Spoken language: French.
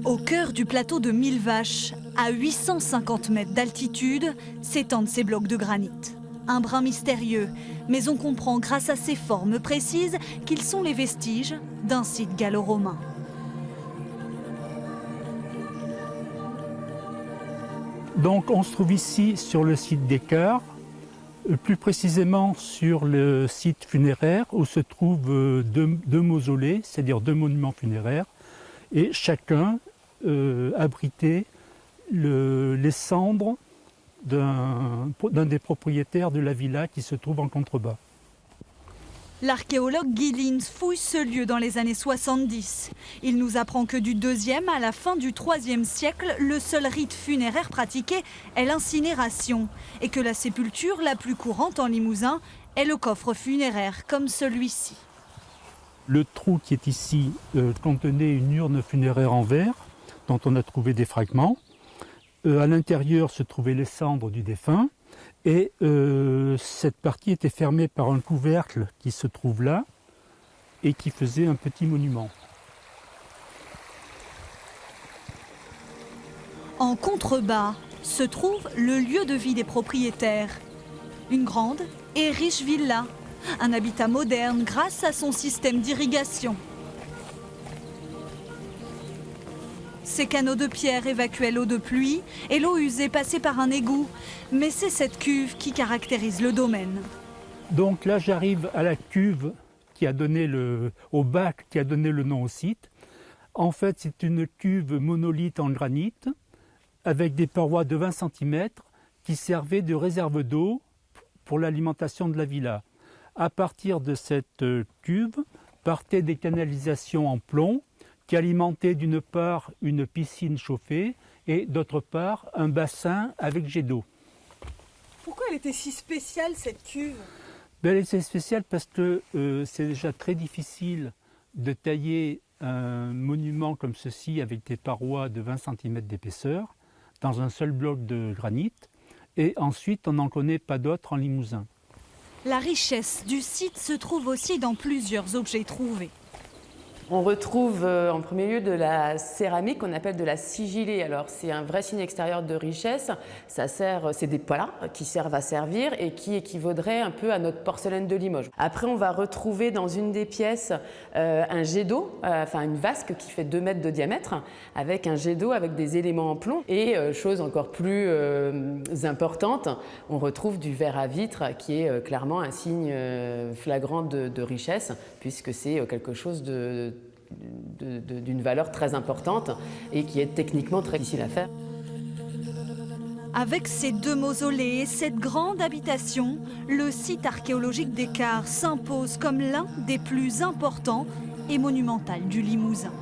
Au cœur du plateau de Millevaches, à 850 mètres d'altitude, s'étendent ces blocs de granit. Un brin mystérieux, mais on comprend grâce à ces formes précises qu'ils sont les vestiges d'un site gallo-romain. Donc on se trouve ici sur le site d'Écart, plus précisément sur le site funéraire où se trouvent deux mausolées, c'est-à-dire deux monuments funéraires, et chacun abritait les cendres d'un des propriétaires de la villa qui se trouve en contrebas. L'archéologue Guy Lins fouille ce lieu dans les années 70. Il nous apprend que du 2e à la fin du 3e siècle, le seul rite funéraire pratiqué est l'incinération et que la sépulture la plus courante en Limousin est le coffre funéraire comme celui-ci. Le trou qui est ici contenait une urne funéraire en verre dont on a trouvé des fragments. À l'intérieur se trouvaient les cendres du défunt. Et cette partie était fermée par un couvercle qui se trouve là et qui faisait un petit monument. En contrebas se trouve le lieu de vie des propriétaires. Une grande et riche villa, un habitat moderne grâce à son système d'irrigation. Ces canaux de pierre évacuaient l'eau de pluie et l'eau usée passait par un égout. Mais c'est cette cuve qui caractérise le domaine. Donc là, j'arrive à la cuve qui a donné au bac qui a donné le nom au site. En fait, c'est une cuve monolithe en granit avec des parois de 20 cm qui servaient de réserve d'eau pour l'alimentation de la villa. À partir de cette cuve partaient des canalisations en plomb qui alimentaient d'une part une piscine chauffée et d'autre part un bassin avec jet d'eau. Pourquoi elle était si spéciale cette cuve? Elle était spéciale parce que c'est déjà très difficile de tailler un monument comme ceci avec des parois de 20 cm d'épaisseur dans un seul bloc de granit et ensuite on n'en connaît pas d'autres en Limousin. La richesse du site se trouve aussi dans plusieurs objets trouvés. On retrouve en premier lieu de la céramique qu'on appelle de la sigillée. Alors c'est un vrai signe extérieur de richesse. Ça sert, c'est des poids qui servent à servir et qui équivaudraient un peu à notre porcelaine de Limoges. Après on va retrouver dans une des pièces un jet d'eau, enfin une vasque qui fait 2 mètres de diamètre avec un jet d'eau avec des éléments en plomb. Et chose encore plus importante, on retrouve du verre à vitre qui est clairement un signe flagrant de richesse puisque c'est quelque chose d'une valeur très importante et qui est techniquement très difficile à faire. Avec ces 2 mausolées et cette grande habitation, le site archéologique d'Écart s'impose comme l'un des plus importants et monumentaux du Limousin.